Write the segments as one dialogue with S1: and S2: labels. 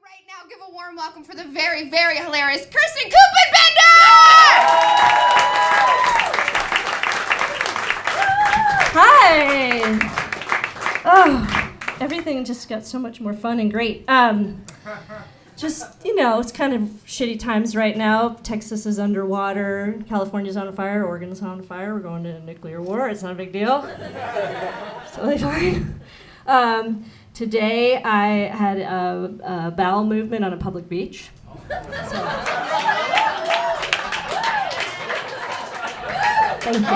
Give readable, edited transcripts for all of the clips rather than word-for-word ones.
S1: right now give a warm welcome for the very, very hilarious Kirsten Kuppenbender!
S2: Hi! Oh, everything just got so much more fun and great. It's kind of shitty times right now. Texas is underwater, California's on fire, Oregon's on fire. We're going to a nuclear war. It's not a big deal. It's totally fine. Today I had a bowel movement on a public beach. Thank you.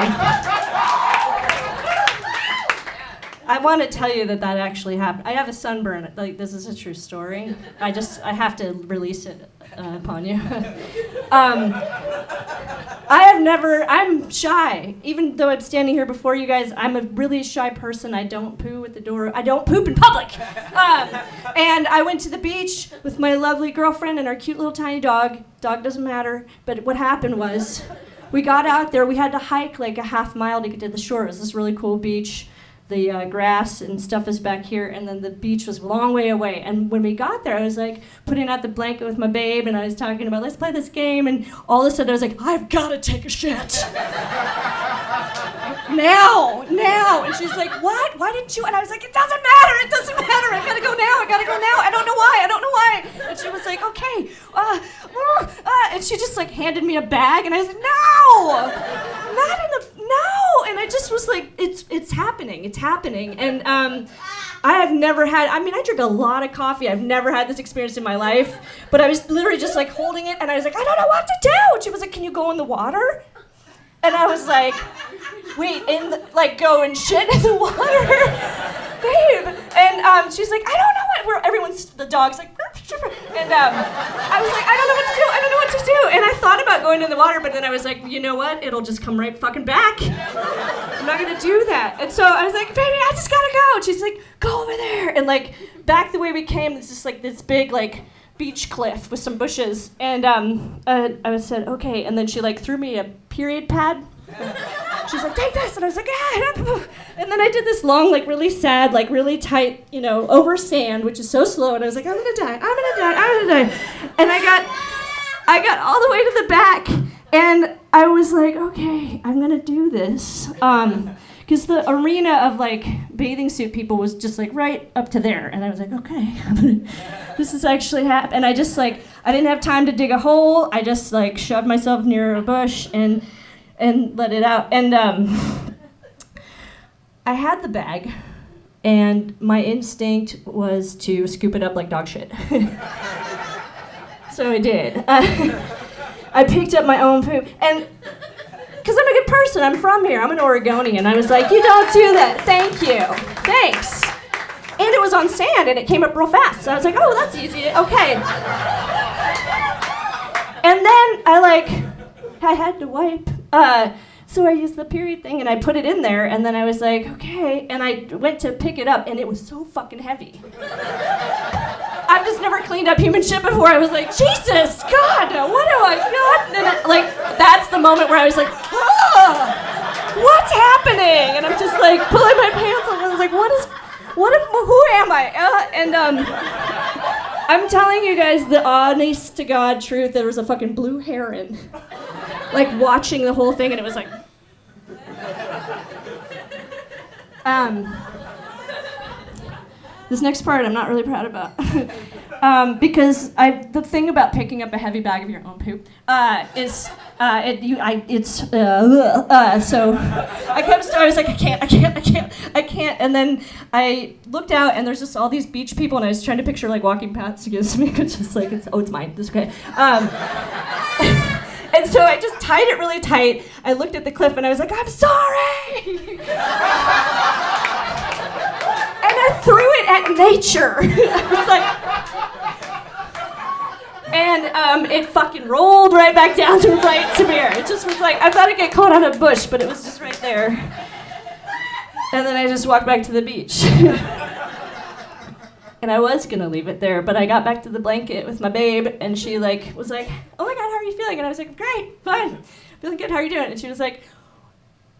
S2: I want to tell you that actually happened. I have a sunburn. Like, this is a true story. I have to release it upon you. I'm shy. Even though I'm standing here before you guys, I'm a really shy person. I don't poo at the door. I don't poop in public. And I went to the beach with my lovely girlfriend and our cute little tiny dog. Dog doesn't matter. But what happened was, we got out there. We had to hike like a half mile to get to the shore. It was this really cool beach. The grass and stuff is back here, and then the beach was a long way away. And when we got there, I was like putting out the blanket with my babe, and I was talking about, let's play this game, and all of a sudden I was like, I've got to take a shit. now. And she's like, what? Why didn't you? And I was like, it doesn't matter. I gotta go now. I don't know why. And she was like, okay. And she just like handed me a bag, and I was like, no. And I just was like, it's happening. And I have never had, I drink a lot of coffee. I've never had this experience in my life. But I was literally just like holding it, and I was like, I don't know what to do. And she was like, can you go in the water? And I was like, wait, go and shit in the water? Babe. And she's like, I don't know the dog's like, and I was like, I don't know what to do. And I thought about going in the water, but then I was like, you know what? It'll just come right fucking back. I'm not gonna do that. And so I was like, baby, I just gotta go. And she's like, go over there. And like, back the way we came, it's just like this big like beach cliff with some bushes. And I said, okay. And then she like threw me a period pad. She's like, take this. And I was like, ah. And then I did this long, like really sad, like really tight, over sand, which is so slow. And I was like, I'm gonna die. And I got all the way to the back, and I was like, okay, I'm gonna do this. Because the arena of like bathing suit people was just like right up to there. And I was like, okay, this is actually happening. And I just like, I didn't have time to dig a hole. I just like shoved myself near a bush and let it out. And I had the bag, and my instinct was to scoop it up like dog shit. So I did. I picked up my own poop, and because I'm a good person, I'm from here, I'm an Oregonian. I was like, you don't do that, thank you, thanks. And it was on sand, and it came up real fast, so I was like, oh, that's easy, okay. And then I had to wipe. So I used the period thing, and I put it in there, and then I was like, okay, and I went to pick it up, and it was so fucking heavy. I've just never cleaned up human shit before. I was like, Jesus, God, what do I got? And that's the moment where I was like, what's happening? And I'm just like pulling my pants on, and I was like, who am I? I'm telling you guys the honest to God truth. There was a fucking blue heron, like watching the whole thing, and it was like, this next part I'm not really proud about. Because the thing about picking up a heavy bag of your own poop is so I was like, I can't, and then I looked out, and there's just all these beach people, and I was trying to picture like walking past against me, it's just like, it's mine, it's okay. And so I just tied it really tight. I looked at the cliff, and I was like, I'm sorry! And I threw it at nature. I was like, and it fucking rolled right back down to me. It just was like, I thought I'd get caught on a bush, but it was just right there. And then I just walked back to the beach. And I was gonna leave it there, but I got back to the blanket with my babe, and she was like, oh my God, how are you feeling? And I was like, great, fine, feeling good, how are you doing? And she was like,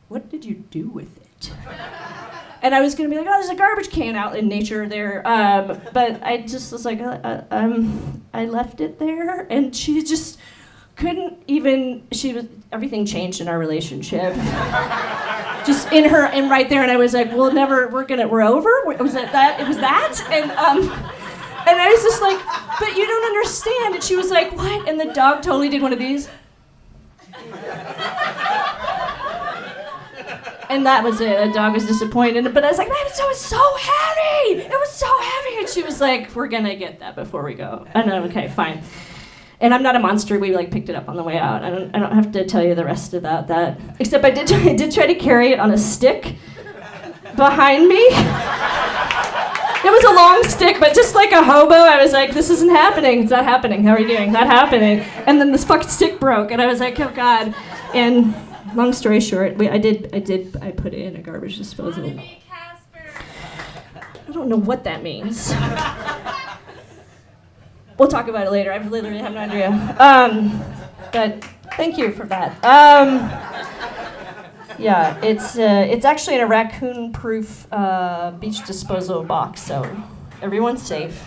S2: what did you do with it? And I was gonna be like, oh, there's a garbage can out in nature there. But I just was like, I left it there, and she just couldn't even. Everything changed in our relationship. Just and right there, and I was like, we're over. Was it that? It was that, and I was just like, but you don't understand. And she was like, what? And the dog totally did one of these. And that was it. The dog was disappointed. But I was like, man, it was so heavy. It was so heavy. And she was like, we're going to get that before we go. And I'm okay, fine. And I'm not a monster. We picked it up on the way out. I don't have to tell you the rest about that. Except I did try to carry it on a stick behind me. It was a long stick, but just like a hobo, I was like, this isn't happening. It's not happening. How are you doing? Not happening. And then this fucking stick broke, and I was like, oh God. And long story short, I put it in a garbage disposal. I don't know what that means. We'll talk about it later. I literally have no idea. But thank you for that. Yeah, it's actually in a raccoon-proof beach disposal box, so everyone's safe.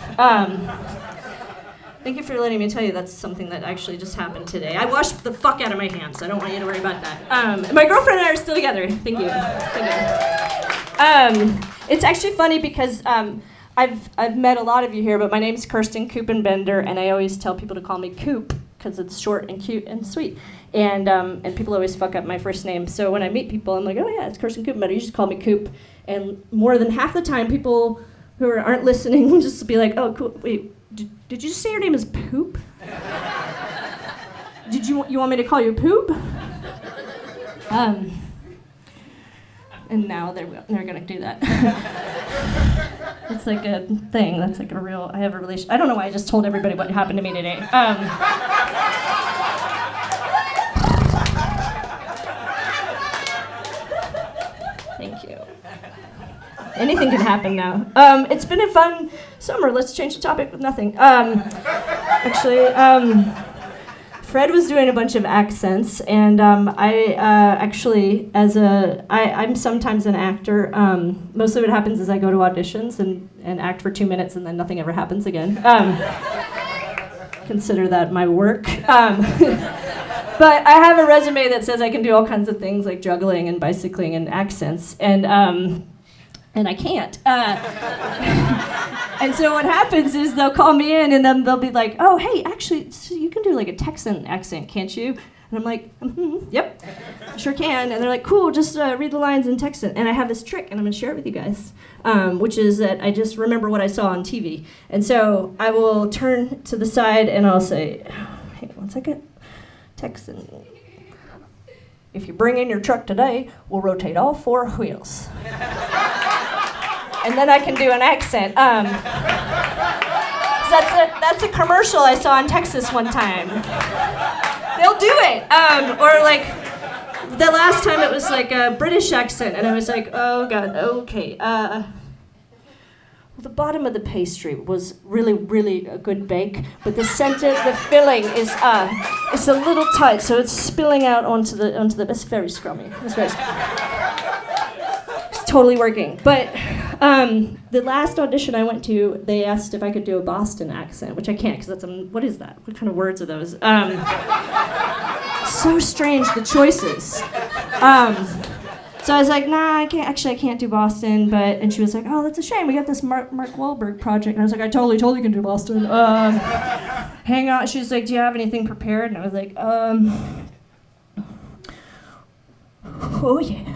S2: Thank you for letting me tell you that's something that actually just happened today. I washed the fuck out of my hands, so I don't want you to worry about that. My girlfriend and I are still together. Thank you. It's actually funny because I've met a lot of you here, but my name's Kirsten Kuppenbender, and I always tell people to call me Coop because it's short and cute and sweet. And people always fuck up my first name. So when I meet people, I'm like, oh yeah, it's Kirsten Kuppenbender. You just call me Coop. And more than half the time, people who aren't listening will just be like, oh, cool. Wait, did you just say your name is Poop? Did you want me to call you Poop? And now they're gonna do that. It's like a thing. That's like a real. I have a relation. I don't know why I just told everybody what happened to me today. Thank you. Anything can happen now. It's been a fun summer. Let's change the topic with nothing. Actually, Fred was doing a bunch of accents, and I'm sometimes an actor. Mostly what happens is I go to auditions and act for 2 minutes, and then nothing ever happens again. Consider that my work. But I have a resume that says I can do all kinds of things like juggling and bicycling and accents, and I can't. And so what happens is they'll call me in, and then they'll be like, oh, hey, actually, so you can do like a Texan accent, can't you? And I'm like, yep, sure can. And they're like, cool, just read the lines in Texan. And I have this trick, and I'm going to share it with you guys, which is that I just remember what I saw on TV. And so I will turn to the side, and I'll say, hang on one second, Texan. If you bring in your truck today, we'll rotate all 4 wheels. And then I can do an accent. That's a commercial I saw in Texas one time. They'll do it. Or like the last time it was like a British accent, and I was like, oh God, okay. Well, the bottom of the pastry was really, really a good bake, but the center, the filling is it's a little tight, so it's spilling out onto the. It's very scrummy. It's totally working, but. The last audition I went to, they asked if I could do a Boston accent, which I can't, because that's what is that? What kind of words are those? So strange, the choices. So I was like, nah, I can't do Boston, and she was like, oh, that's a shame, we got this Mark Wahlberg project, and I was like, I totally can do Boston. Hang on, she was like, do you have anything prepared? And I was like, oh yeah.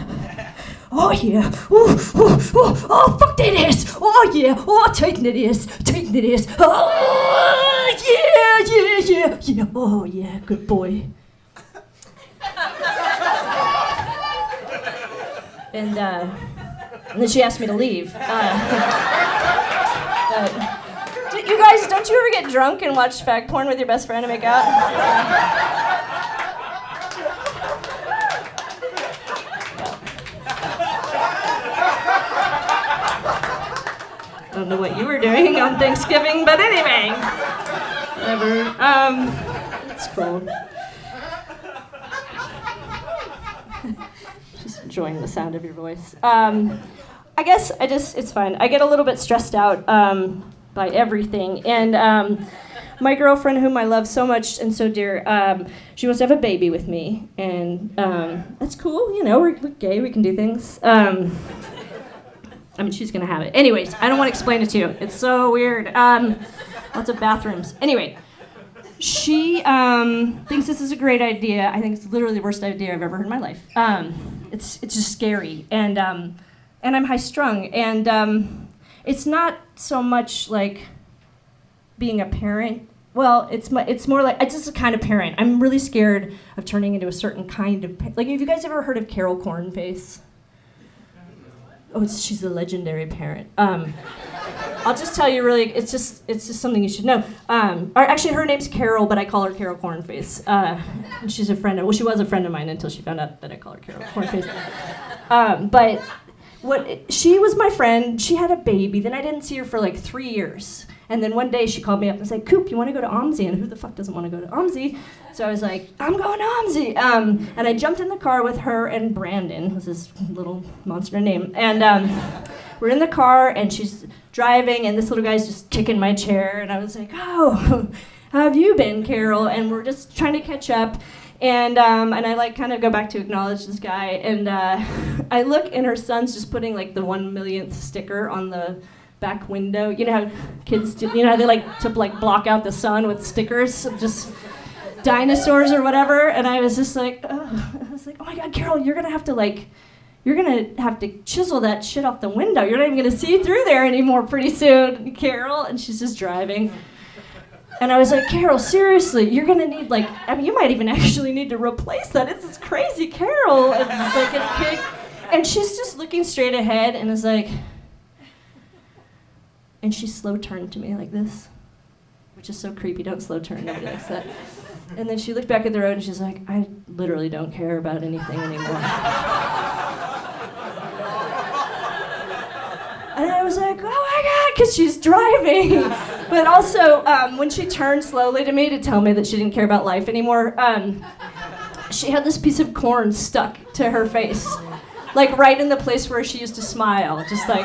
S2: Oh yeah, oh fuck that ass, oh yeah, oh tighten it is, oh yeah, oh yeah, good boy. And then she asked me to leave. You guys, don't you ever get drunk and watch fag porn with your best friend and make out? I don't know what you were doing on Thanksgiving, but anyway, whatever. It's cool. Just enjoying the sound of your voice. I guess it's fine. I get a little bit stressed out by everything. And my girlfriend, whom I love so much and so dear, she wants to have a baby with me. And that's cool. You know, we're gay. We can do things. I mean, she's going to have it. Anyways, I don't want to explain it to you. It's so weird. Lots of bathrooms. Anyway, she thinks this is a great idea. I think it's literally the worst idea I've ever heard in my life. It's just scary. And I'm high-strung. And it's not so much like being a parent. Well, it's more like, it's just a kind of parent. I'm really scared of turning into a certain kind of, like, have you guys ever heard of Carol Cornface? Oh, she's a legendary parent. I'll just tell you really, it's just something you should know. Or actually, her name's Carol, but I call her Carol Cornface. And she's a friend she was a friend of mine until she found out that I call her Carol Cornface. But she was my friend. She had a baby. Then I didn't see her for like 3 years. And then one day she called me up and said, Coop, you want to go to OMSI? And who the fuck doesn't want to go to OMSI? So I was like, I'm going to OMSI. And I jumped in the car with her and Brandon, was his little monster name. And we're in the car and she's driving and this little guy's just kicking my chair. And I was like, oh, how have you been, Carol? And we're just trying to catch up. And I like kind of go back to acknowledge this guy. And I look and her son's just putting like the 1 millionth sticker on the back window. You know how kids do, you know how they like to like block out the sun with stickers of just dinosaurs or whatever. And I was just like, oh my God, Carol, you're gonna have to chisel that shit off the window. You're not even gonna see through there anymore pretty soon, Carol. And she's just driving. And I was like, Carol, seriously, you're gonna need you might even actually need to replace that. It's crazy, Carol. And it's like a kick. And she's just looking straight ahead and is like, and she slow turned to me like this, which is so creepy. Don't slow turn, nobody likes that. And then she looked back at the road and she's like, I literally don't care about anything anymore. And I was like, oh my God, because she's driving. But also, when she turned slowly to me to tell me that she didn't care about life anymore, she had this piece of corn stuck to her face. Like right in the place where she used to smile, just like...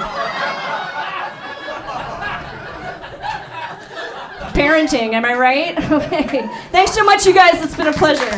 S2: Parenting, am I right? Okay. Thanks so much, you guys. It's been a pleasure.